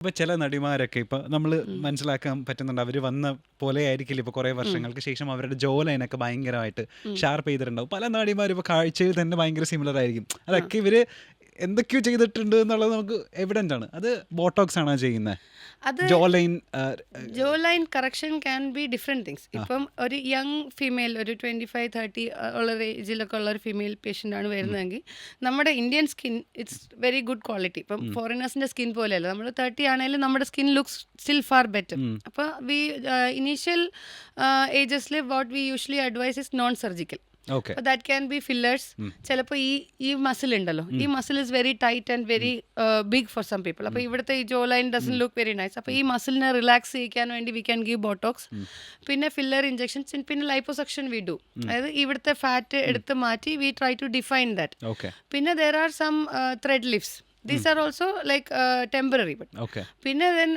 ഇപ്പൊ ചില നടിമാരൊക്കെ ഇപ്പൊ നമ്മൾ മനസ്സിലാക്കാൻ പറ്റുന്നുണ്ട്, അവർ വന്ന പോലെ ആയിരിക്കില്ല ഇപ്പൊ കുറെ വർഷങ്ങൾക്ക് ശേഷം അവരുടെ ജോ ലൈനൊക്കെ ഭയങ്കരമായിട്ട് ഷാർപ്പ് ചെയ്തിട്ടുണ്ടാവും. പല നടിമാരും ഇപ്പൊ കാഴ്ചയിൽ തന്നെ ഭയങ്കര സിമിലർ ആയിരിക്കും. അതൊക്കെ ഇവര് എന്തൊക്കെയോ ചെയ്തിട്ടുണ്ട് എന്നുള്ളത് നമുക്ക് എവിഡന്റ് ആണ്. അത് ബോട്ടോക്സ് ആണോ ചെയ്യുന്നത്? അത് ജോ line Joe line correction can be different things. ഇപ്പം ഒരു യങ് ഫീമെയിൽ, ഒരു 25-30 ഉള്ള ഏജിലൊക്കെ ഉള്ള ഒരു ഫീമെയിൽ പേഷ്യൻ്റ് ആണ് വരുന്നതെങ്കിൽ നമ്മുടെ Indian skin it's very good quality. ഇപ്പം ഫോറിനേഴ്സിൻ്റെ സ്കിൻ പോലെയല്ല, നമ്മൾ 30 ആണെങ്കിലും നമ്മുടെ skin looks still far better. അപ്പോൾ ഇനീഷ്യൽ ഏജസിൽ what we usually advise is non surgical. Okay. That can be fillers. ചിലപ്പോൾ ഈ മസിൽ ഉണ്ടല്ലോ, ഈ muscle is very tight and very big for some people. അപ്പോൾ ഇവിടുത്തെ ഈ jawline doesn't look very nice. അപ്പോൾ ഈ മസിലിനെ റിലാക്സ് ചെയ്യിക്കാൻ വേണ്ടി വി ക്യാൻ ഗീവ് ബോട്ടോക്സ്. പിന്നെ ഫില്ലർ ഇഞ്ചെക്ഷൻസ്, പിന്നെ ലൈപ്പോസക്ഷൻ വി ഡു. അതായത് ഇവിടുത്തെ ഫാറ്റ് എടുത്ത് മാറ്റി we try to define that. Okay. പിന്നെ there are some thread lifts. These are also like temporary. But okay. പിന്നെ then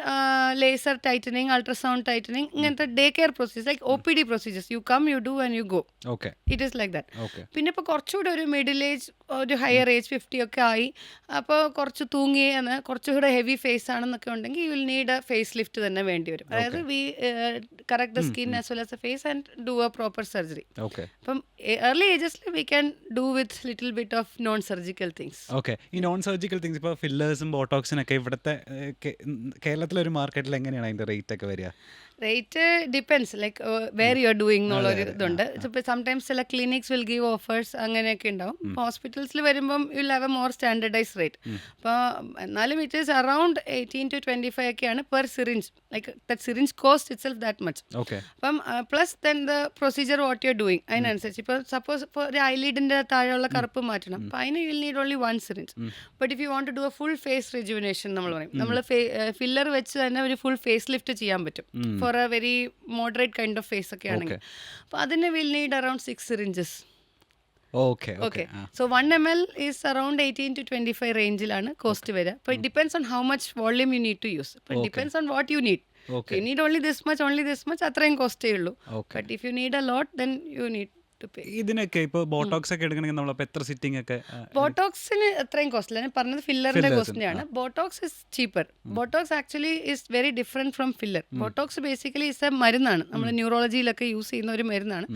laser tightening, ultrasound tightening, ഇങ്ങനത്തെ day care procedures like OPD procedures. You come, you do and you go. Okay. It is like that. Okay. പിന്നെ ഇപ്പോൾ കുറച്ചുകൂടെ ഒരു middle age, ഒരു higher age 50 ഒക്കെ ആയി, അപ്പോൾ കുറച്ച് തൂങ്ങിയെന്ന് കുറച്ചുകൂടെ ഹെവി ഫേസ് ആണെന്നൊക്കെ ഉണ്ടെങ്കിൽ you will need a facelift തന്നെ വേണ്ടി വരും. അതായത് we correct the skin as well as a face and do a proper surgery. Okay. അപ്പം ഏർലി ഏജസിൽ we can do with little bit of non surgical things. Okay. ഈ non surgical things ഇപ്പോൾ ഫില്ലേഴ്സും ബോട്ടോക്സിനൊക്കെ ഇവിടുത്തെ കേരളത്തിലൊരു മാർക്കറ്റിൽ എങ്ങനെയാണ് അതിന്റെ റേറ്റ് ഒക്കെ വരിക? Rate depends like where you are doing എന്നുള്ളൊരു ഇതുണ്ട്. ഇപ്പോൾ സംടൈംസ് ചില ക്ലിനിക്സ് വിൽ ഗീവ് ഓഫേഴ്സ്, അങ്ങനെയൊക്കെ ഉണ്ടാവും. ഹോസ്പിറ്റൽസിൽ വരുമ്പം you will have a more standardise rate. അപ്പോൾ എന്നാലും ഇറ്റ് ഈസ് അറൌണ്ട് 18 to 25 ഒക്കെയാണ് per syringe. Like that syringe cost itself that much. Okay. അപ്പം plus then the procedure what you are doing അതിനനുസരിച്ച്. ഇപ്പോൾ സപ്പോസ് ഇപ്പോൾ ഒരു ഐലിഡിൻ്റെ താഴെയുള്ള കറുപ്പ് മാറ്റണം, അപ്പോൾ അതിന് you will need only 1 syringe. But if you want to do a full face rejuvenation നമ്മൾ പറയും, നമ്മൾ ഫില്ലർ വെച്ച് തന്നെ ഒരു ഫുൾ ഫേസ് ലിഫ്റ്റ് ചെയ്യാൻ പറ്റും for a very moderate kind of face ഒക്കെ ആണെങ്കിൽ. അപ്പോൾ അതിന് will need around 6 syringes. Okay. Okay. So 1 ml is around 18 to 25 റേഞ്ചിലാണ് കോസ്റ്റ് വരിക. അപ്പോൾ it depends on how much volume you need to use. അപ്പോൾ it depends on what you need. You need only this much അത്രയും കോസ്റ്റേ ഉള്ളൂ. But if you need a lot then you need to പേ. ഇതിനൊക്കെ ഇപ്പോൾ Botox ഒക്കെ എടുക്കണമെങ്കിൽ നമ്മളപ്പോൾ എത്ര സിറ്റിംഗ് ഒക്കെ? ബോട്ടോക്സിന് അത്രയും കോസ്റ്റില്ല. ഞാൻ പറഞ്ഞത് ഫില്ലറിന്റെ കോസ്റ്റിനെയാണ്. Botox is cheaper. Botox actually is very different from filler. Botox basically is a മരുന്നാണ്, നമ്മൾ ന്യൂറോളജിയിലൊക്കെ യൂസ് ചെയ്യുന്ന ഒരു മരുന്നാണ്.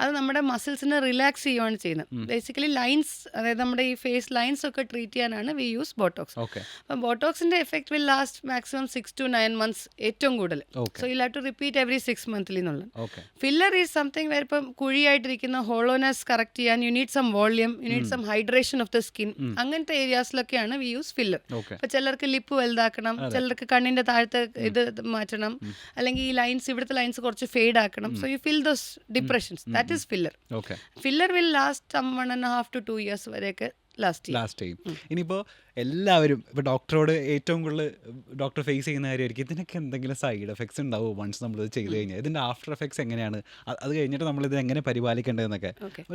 അത് നമ്മുടെ മസിൽസിനെ റിലാക്സ് ചെയ്യുകയാണ് ചെയ്യുന്നത്. ബേസിക്കലി ലൈൻസ്, അതായത് നമ്മുടെ ഈ ഫേസ് ലൈൻസ് ഒക്കെ ട്രീറ്റ് ചെയ്യാനാണ് വി യൂസ് ബോട്ടോക്സ്. അപ്പം ബോട്ടോക്സിന്റെ effect will last maximum 6 to 9 months ഏറ്റവും കൂടുതൽ. So you have to repeat every 6 monthly എന്നുള്ളത്. ഫില്ലർ ഈസ് സംതിങ് വേർ ഇപ്പം കുഴിയായിട്ടിരിക്കുന്ന ഹോളോനെസ് കറക്റ്റ് ചെയ്യാൻ you need some volume, you need some hydration of the skin. അങ്ങനത്തെ ഏരിയാസിലൊക്കെയാണ് വി യൂസ് ഫില്ലർ. ഇപ്പൊ ചിലർക്ക് ലിപ്പ് വലുതാക്കണം, ചിലർക്ക് കണ്ണിന്റെ താഴത്തെ ഇത് മാറ്റണം, അല്ലെങ്കിൽ ഈ ലൈൻസ്, ഇവിടുത്തെ ലൈൻസ് കുറച്ച് ഫെയ്ഡ് ആക്കണം. So you feel those depressions. That is filler. Filler will last some 1.5 to 2 years വരെയൊക്കെ ലാസ്റ്റ് ചെയ്യും. ഇനിയിപ്പോൾ എല്ലാവരും ഇപ്പോൾ ഡോക്ടറോട് ഏറ്റവും കൂടുതൽ ഡോക്ടർ ഫേസ് ചെയ്യുന്ന കാര്യമായിരിക്കും, ഇതിനൊക്കെ എന്തെങ്കിലും സൈഡ് എഫക്ട്സ് ഉണ്ടാവും വൺസ് നമ്മളിത് ചെയ്ത് കഴിഞ്ഞാൽ? ഇതിൻ്റെ ആഫ്റ്റർ എഫക്ട്സ് എങ്ങനെയാണ്, അത് കഴിഞ്ഞിട്ട് നമ്മളിത് എങ്ങനെ പരിപാലിക്കേണ്ടതെന്നൊക്കെ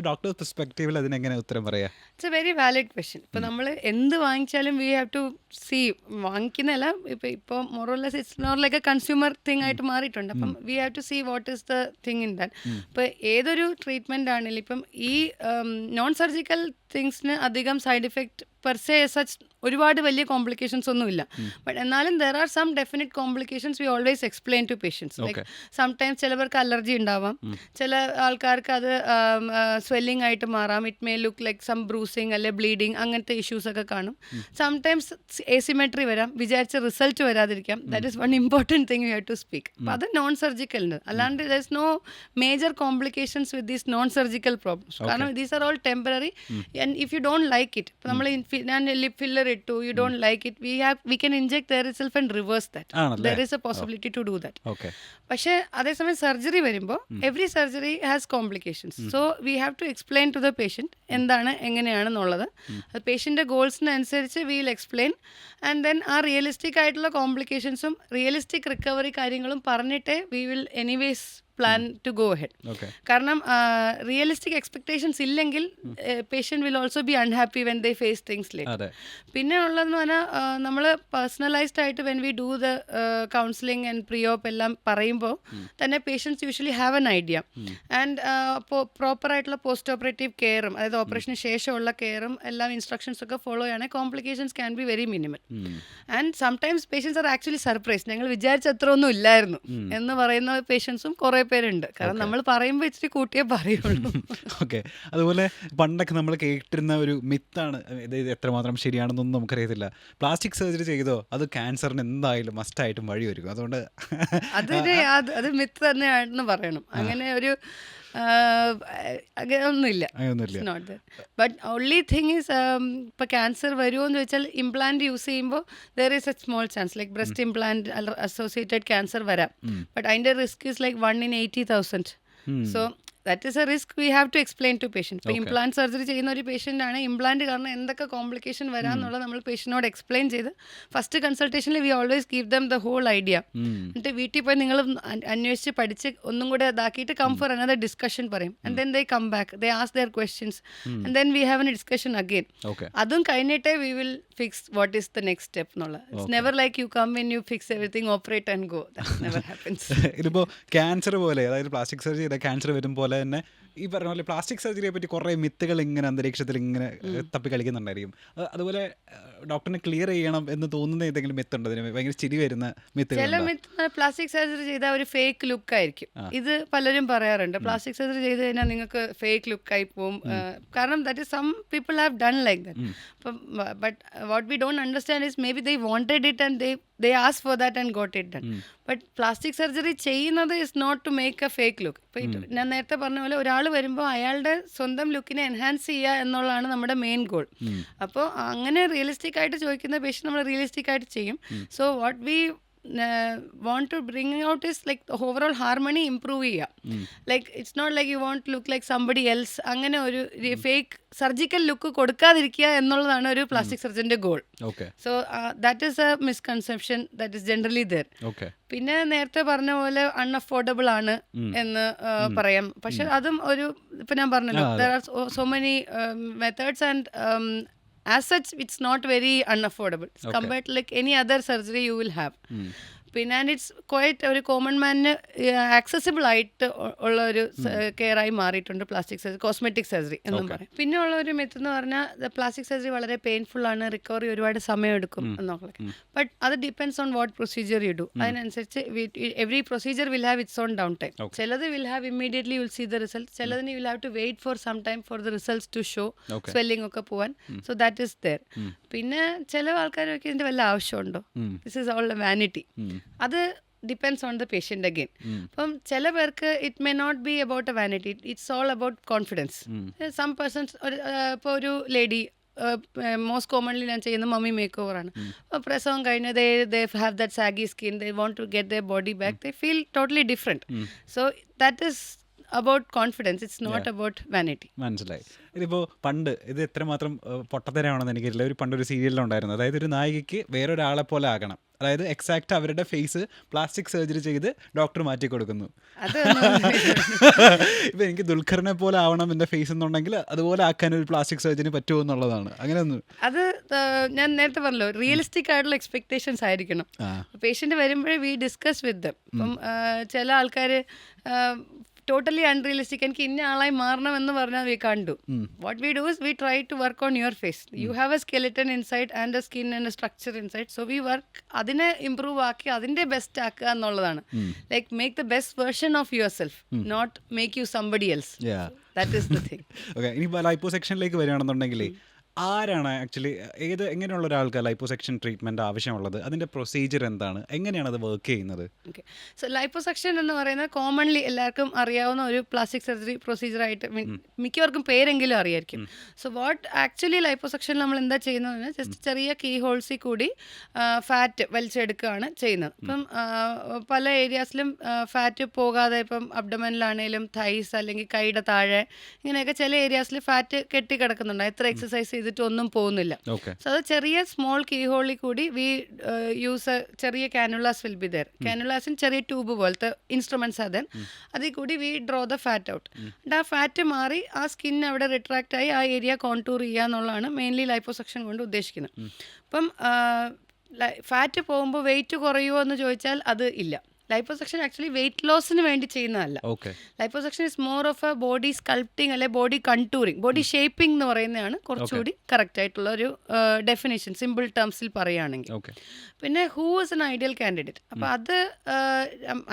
ഡോക്ടർ പെർസ്പെക്റ്റീവിൽ അതിനെങ്ങനെ ഉത്തരം പറയാം? It's a very valid question. ഇപ്പോൾ നമ്മൾ എന്ത് വാങ്ങിച്ചാലും വി ഹാവ് ടു സീ, വാങ്ങിക്കുന്നതല്ല, ഇപ്പോൾ more or less it's now like a consumer thing ആയിട്ട് മാറിയിട്ടുണ്ട്. അപ്പം we have to see what is the thing in that. ഇപ്പോൾ ഏതൊരു ട്രീറ്റ്മെൻ്റ് ആണെങ്കിലും ഇപ്പം ഈ നോൺ സർജിക്കൽ തിങ്സിന് അധികം side effect per se such ഒരുപാട് വലിയ കോംപ്ലിക്കേഷൻസ് ഒന്നുമില്ല. ബട്ട് എന്നാലും there are some definite complications we always explain to patients. Like sometimes ചിലവർക്ക് അലർജി ഉണ്ടാവാം, ചില ആൾക്കാർക്ക് അത് സ്വെല്ലിംഗ് ആയിട്ട് മാറാം, it may look like some bruising അല്ലെ ബ്ലീഡിങ്, അങ്ങനത്തെ ഇഷ്യൂസ് ഒക്കെ കാണും. സംടൈംസ് എസിമെട്രി വരാം, വിചാരിച്ച റിസൾട്ട് വരാതിരിക്കാം. That is one important thing you have to speak. അപ്പോൾ അത് നോൺ സർജിക്കൽ ഉണ്ട്. അല്ലാണ്ട് there is no major complications with these non surgical problems. കാരണം these are all temporary. And if you don't like it, ഇപ്പോൾ നമ്മൾ ഞാൻ lip filler ഇട്ടു, you don't like it, we can inject there itself and reverse that. There is a possibility to do that. പക്ഷേ അതേസമയം surgery വരുമ്പോൾ every surgery has complications. So we have to explain to the patient എന്താണ് എങ്ങനെയാണെന്നുള്ളത്. പേഷ്യൻ്റെ ഗോൾസിനനുസരിച്ച് we will explain. And then ആ realistic ആയിട്ടുള്ള കോംപ്ലിക്കേഷൻസും റിയലിസ്റ്റിക് റിക്കവറി കാര്യങ്ങളും പറഞ്ഞിട്ടേ we will anyways plan to go head. Okay. കാരണം റിയലിസ്റ്റിക് എക്സ്പെക്ടേഷൻസ് ഇല്ലെങ്കിൽ patient will also be unhappy when they face things late. അതെ. പിന്നെ ഉള്ളതെന്ന് പറഞ്ഞാൽ നമ്മൾ പേഴ്സണലൈസ്ഡ് ആയിട്ട് when we do the counselling and pre-op എല്ലാം പറയുമ്പോൾ തന്നെ patients usually have an idea. And പ്രോപ്പറായിട്ടുള്ള പോസ്റ്റ് ഓപ്പറേറ്റീവ് കെയറും, അതായത് ഓപ്പറേഷന് ശേഷമുള്ള കെയറും എല്ലാം ഇൻസ്ട്രക്ഷൻസ് ഒക്കെ ഫോളോ ചെയ്യുകയാണെങ്കിൽ complications can be very minimal. And sometimes patients are actually surprise, ഞങ്ങൾ വിചാരിച്ച അത്ര ഒന്നും ഇല്ലായിരുന്നു എന്ന് പറയുന്ന പേഷ്യൻസും കുറേ പേരുണ്ട്. കാരണം നമ്മൾ പറയുമ്പോൾ ഇച്ചിരി കൂട്ടിയേ പറയുള്ളൂ. ഓക്കെ. അതുപോലെ പണ്ടൊക്കെ നമ്മൾ കേട്ടിരുന്ന ഒരു മിത്താണ്, ഇത് എത്രമാത്രം ശരിയാണെന്നൊന്നും നമുക്കറിയത്തില്ല. പ്ലാസ്റ്റിക് സർജറി ചെയ്തോ അത് ക്യാൻസറിന് എന്തായാലും മസ്റ്റായിട്ടും വഴി വരും. അതുകൊണ്ട് അത് മിത്ത് തന്നെയാണെന്ന് പറയണം. അങ്ങനെ ഒരു ഒന്നുമില്ല. ബട്ട് ഓൺലി തിങ് ഈസ് ഇപ്പം ക്യാൻസർ വരുമോ എന്ന് വെച്ചാൽ ഇംപ്ലാന്റ് യൂസ് ചെയ്യുമ്പോൾ there is a small chance like breast implant associated cancer വരാം. ബട്ട് അതിൻ്റെ risk is like 1 in 80,000. So that is a risk we have to explain to patient. ഇപ്പോൾ implant surgery ചെയ്യുന്ന ഒരു patient ആണ്, implant കാരണം എന്തൊക്കെ complication വരാമെന്നുള്ളത് നമ്മൾ പേഷ്യനോട് എക്സ്പ്ലെയിൻ ചെയ്ത് ഫസ്റ്റ് കൺസൾട്ടേഷനിൽ we always give them the whole idea. എന്നിട്ട് വീട്ടിൽ പോയി നിങ്ങൾ അന്വേഷിച്ച് പഠിച്ച് ഒന്നും കൂടെ ഇതാക്കിയിട്ട് കം ഫോർ അനദർ ഡിസ്കഷൻ പറയും. And then they come back, they ask their questions and then we have an discussion again. അതും കഴിഞ്ഞിട്ടേ we will fix what is the next step എന്നുള്ളത്. It's never like you come when you fix everything operate and go. That never happens. ഇതിപ്പോൾ cancer പോലെ, അതായത് plastic surgery ചെയ്ത cancer വരും പോലെ തന്നെ ഈ പറഞ്ഞ പോലെ പ്ലാസ്റ്റിക് സർജറിയെ പറ്റി കുറേ മിത്തുകൾ ഇങ്ങനെ അന്തരീക്ഷത്തിൽ ഇങ്ങനെ തപ്പി കളിക്കുന്നുണ്ടായിരിക്കും. അതുപോലെ ഡോക്ടറിനെ ക്ലിയർ ചെയ്യണം എന്ന് തോന്നുന്ന ഏതെങ്കിലും മിത്തുണ്ടോ? അതിന് ഭയങ്കര ചിരി വരുന്ന മിത്തുകൾ? ചില മിത്ത് പ്ലാസ്റ്റിക് സർജറി ചെയ്താൽ ഒരു ഫേക്ക് ലുക്ക് ആയിരിക്കും. ഇത് പലരും പറയാറുണ്ട്, പ്ലാസ്റ്റിക് സർജറി ചെയ്ത് കഴിഞ്ഞാൽ നിങ്ങൾക്ക് ഫേക്ക് ലുക്കായി പോവും. കാരണം that is some people have done like that. അപ്പം but what we don't understand is maybe they wanted it and they asked for that and got it done. But plastic surgery ചെയ്യുന്നത് is not to make a fake look. ഇപ്പോൾ ഞാൻ നേരത്തെ പറഞ്ഞ പോലെ ഒരാൾ വരുമ്പോൾ അയാളുടെ സ്വന്തം ലുക്കിനെ എൻഹാൻസ് ചെയ്യുക എന്നുള്ളതാണ് നമ്മുടെ മെയിൻ ഗോൾ. അപ്പോൾ അങ്ങനെ റിയലിസ്റ്റിക് ആയിട്ട് ചോദിക്കുന്ന പേഷ്യൻ്റ് നമ്മൾ റിയലിസ്റ്റിക് ആയിട്ട് ചെയ്യും. So what we want to bring out is like the overall harmony improve ചെയ്യുക. Like it's not like you want to look like somebody else. അങ്ങനെ ഒരു ഫേക്ക് സർജിക്കൽ ലുക്ക് കൊടുക്കാതിരിക്കുക എന്നുള്ളതാണ് ഒരു പ്ലാസ്റ്റിക് സർജന്റെ goal. So that is a misconception that is generally there. പിന്നെ നേരത്തെ പറഞ്ഞ പോലെ അൺഅഫോർഡബിൾ ആണ് എന്ന് പറയാം. പക്ഷെ അതും ഒരു ഇപ്പം ഞാൻ പറഞ്ഞല്ലോ, there are so many methods and as such it's not very unaffordable compared to like any other surgery you will have. പിന്നെ ആൻഡ് ഇറ്റ്സ് ക്വൈറ്റ് ഒരു കോമൺ മാനിന് ആക്സസിബിൾ ആയിട്ട് ഉള്ള ഒരു കെയർ ആയി മാറിയിട്ടുണ്ട് പ്ലാസ്റ്റിക് സർജറി, കോസ്മെറ്റിക് സർജറി എന്നും പറയും. പിന്നെ ഉള്ള ഒരു മെത്ത് എന്ന് പറഞ്ഞാൽ പ്ലാസ്റ്റിക് സർജറി വളരെ പെയിൻഫുൾ ആണ്, റിക്കവറി ഒരുപാട് സമയം എടുക്കും എന്നൊക്കെ. ബട്ട് അത് depends on what procedure you do. അതിനനുസരിച്ച് every procedure will have its own downtime. ചിലത് will have immediately will see the result, ചിലതിന് will have to wait for some time for the results to show, swelling ഒക്കെ പോവാൻ. So that is there. പിന്നെ ചില ആൾക്കാരൊക്കെ ഇതിൻ്റെ വല്ല ആവശ്യമുണ്ടോ, this is all a vanity. അത് depends on the patient again. അപ്പം ചില പേർക്ക് it may not be about a vanity, it's all about confidence. Some persons ഇപ്പോൾ ഒരു ലേഡി മോസ്റ്റ് കോമൺലി ഞാൻ ചെയ്യുന്ന മമ്മി മേക്ക് ഓവറാണ്. പ്രസവം കഴിഞ്ഞ് they have that saggy skin, they want to get their body back, they feel totally different. So that is about confidence, it's not about vanity. മനസ്സിലായി. ഇതിപ്പോൾ പണ്ട് ഇത് എത്രമാത്രം പൊട്ടത്തരമാണെന്ന് എനിക്കറിയില്ല. ഒരു പണ്ടൊരു സീരിയലിലുണ്ടായിരുന്നു, അതായത് ഒരു നായികയ്ക്ക് വേറൊരാളെ പോലെ ആകണം, അതായത് എക്സാക്റ്റ് അവരുടെ ഫേസ് പ്ലാസ്റ്റിക് സർജറി ചെയ്ത് ഡോക്ടർ മാറ്റി കൊടുക്കുന്നു. ഇപ്പം എനിക്ക് ദുൽഖറിനെ പോലെ ആവണം എൻ്റെ ഫേസ് എന്നുണ്ടെങ്കിൽ അതുപോലെ ആക്കാൻ ഒരു പ്ലാസ്റ്റിക് സർജറി പറ്റുമോ എന്നുള്ളതാണ്. അങ്ങനെയൊന്നും അത് ഞാൻ നേരത്തെ പറഞ്ഞല്ലോ, റിയലിസ്റ്റിക് ആയിട്ടുള്ള എക്സ്പെക്ടേഷൻസ് ആയിരിക്കണം. പേഷ്യൻ്റ് വരുമ്പോഴേ വി ഡിസ്കസ് വിത്ത് ദം. ഇപ്പം ചില ആൾക്കാർ ടോട്ടലി അൺറിയലിസ്റ്റിക്, എനിക്ക് ഇന്ന ആളായി മാറണം എന്ന് പറഞ്ഞാൽ we can do. What we do is we try to work on your face. You have a skeleton inside and a skin and a structure inside. So we work അതിനെ improve ആക്കി അതിൻ്റെ best ആക്കുക എന്നുള്ളതാണ്. Like make the best version of yourself, not make you somebody else. That is the thing. Okay. ഇനി ലൈപ്പോസെക്ഷനിലേക്ക് വരികയാണെന്നുണ്ടെങ്കിൽ ആരാണ് actually എങ്ങനെയുള്ള ഒരാൾക്ക് ലൈപ്പോസെക്ഷൻ ട്രീറ്റ്മെൻറ്റ് ആവശ്യമുള്ളത്? അതിൻ്റെ പ്രൊസീജിയർ എന്താണ്? എങ്ങനെയാണ് അത് വർക്ക് ചെയ്യുന്നത്? ഓക്കെ. സോ ലൈപ്പോസെക്ഷൻ എന്ന് പറയുന്നത് കോമൺലി എല്ലാവർക്കും അറിയാവുന്ന ഒരു പ്ലാസ്റ്റിക് സർജറി പ്രൊസീജിയറായിട്ട് മിക്കവർക്കും പേരെങ്കിലും അറിയായിരിക്കും. സോ വാട്ട് ആക്ച്വലി ലൈപ്പോസെക്ഷൻ നമ്മൾ എന്താ ചെയ്യുന്നതെന്ന് ജസ്റ്റ് ചെറിയ കീ ഹോൾസിൽ കൂടി ഫാറ്റ് വലിച്ചെടുക്കുകയാണ് ചെയ്യുന്നത്. ഇപ്പം പല ഏരിയാസിലും ഫാറ്റ് പോകാതെ, ഇപ്പം അബ്ഡമനിലാണേലും തൈസ് അല്ലെങ്കിൽ കൈയുടെ താഴെ ഇങ്ങനെയൊക്കെ ചില ഏരിയാസിൽ ഫാറ്റ് കെട്ടിക്കിടക്കുന്നുണ്ട്. എത്ര എക്സസൈസ് ചെയ്തിട്ട് ഒന്നും പോകുന്നില്ല. ഓക്കെ. സോ അത് ചെറിയ സ്മോൾ കീ ഹോളിൽ കൂടി വി യൂസ് ചെറിയ കാനുലാസ് വിൽ ബി ദർ. കാനുലാസിന് ചെറിയ ട്യൂബ് പോലത്തെ ഇൻസ്ട്രുമെന്റ്സ് അത് അതിൽ കൂടി V draw the fat out. ആ ഫാറ്റ് മാറി ആ സ്കിൻ അവിടെ റിട്രാക്ട് ആയി ആ ഏരിയ കോൺടൂർ ചെയ്യുക എന്നുള്ളതാണ് മെയിൻലി ലൈപ്പോസക്ഷൻ കൊണ്ട് ഉദ്ദേശിക്കുന്നത്. അപ്പം ഫാറ്റ് പോകുമ്പോൾ വെയിറ്റ് കുറയുമോ എന്ന് ചോദിച്ചാൽ അത് ഇല്ല. ലൈപ്പോസക്ഷൻ ആക്ച്വലി വെയിറ്റ് ലോസിന് വേണ്ടി ചെയ്യുന്നതല്ല. Liposuction is more of A body sculpting അല്ലെ ബോഡി കൺടൂറിങ്, ബോഡി ഷേപ്പിംഗ് എന്ന് പറയുന്നതാണ് കുറച്ചുകൂടി കറക്റ്റ് ആയിട്ടുള്ള ഒരു ഡെഫിനേഷൻ സിമ്പിൾ ടേംസിൽ പറയുകയാണെങ്കിൽ. പിന്നെ who is an ideal candidate. അപ്പോൾ അത്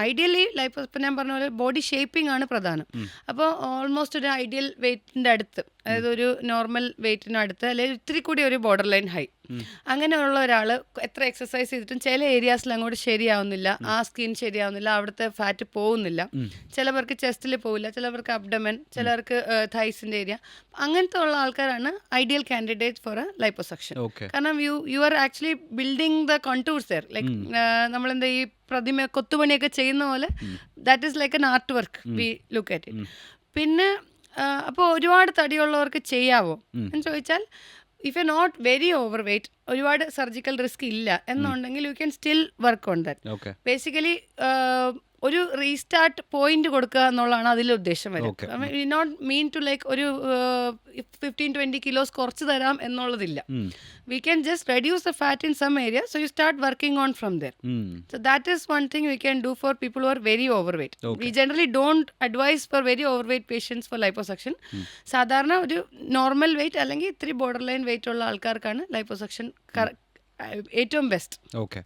ഐഡിയലി ഇപ്പം ഞാൻ പറഞ്ഞ പോലെ ബോഡി ഷേപ്പിംഗ് ആണ് പ്രധാനം. അപ്പോൾ ഓൾമോസ്റ്റ് ഒരു ഐഡിയൽ വെയിറ്റിൻ്റെ അടുത്ത്, അതായത് ഒരു നോർമൽ വെയിറ്റിന് അടുത്ത് അല്ലെങ്കിൽ ഇത്തിരി കൂടി ഒരു ബോർഡർ ലൈൻ ഹൈ, അങ്ങനെയുള്ള ഒരാൾ എത്ര എക്സസൈസ് ചെയ്തിട്ടും ചില ഏരിയാസിൽ അങ്ങോട്ട് ശരിയാവുന്നില്ല, ആ സ്കിൻ ശരിയാവുന്നില്ല, അവിടുത്തെ ഫാറ്റ് പോകുന്നില്ല. ചിലവർക്ക് ചെസ്റ്റിൽ പോവില്ല, ചിലവർക്ക് അബ്ഡമൻ, ചിലർക്ക് തൈസിൻ്റെ ഏരിയ. അങ്ങനത്തെ ഉള്ള ആൾക്കാരാണ് ideal candidate for a liposuction. കാരണം you are actually building the contours there. Like നമ്മളെന്താ ഈ പ്രതിമ കൊത്തുപണിയൊക്കെ ചെയ്യുന്ന പോലെ that is like an artwork we look at it. പിന്നെ അപ്പോൾ ഒരുപാട് തടിയുള്ളവർക്ക് ചെയ്യാവോ എന്ന് ചോദിച്ചാൽ, if you not very overweight, ഒരുപാട് സർജിക്കൽ റിസ്ക് ഇല്ല എന്നുണ്ടെങ്കിൽ you can still work on that. Basically ഒരു റീസ്റ്റാർട്ട് പോയിന്റ് കൊടുക്കുക എന്നുള്ളതാണ് അതിലെ ഉദ്ദേശം വരും. We not mean to like ഒരു 15-20 kilos കുറച്ച് തരാം എന്നുള്ളതില്ല. We can just reduce the fat in some area, so you start working on from there. So that is one thing we can do for people who are very overweight. We generally don't advise for very overweight patients for liposuction. സാധാരണ ഒരു normal weight അല്ലെങ്കിൽ ഇത്തിരി border line weight ഉള്ള ആൾക്കാർക്കാണ് liposuction ഏറ്റവും best. Okay.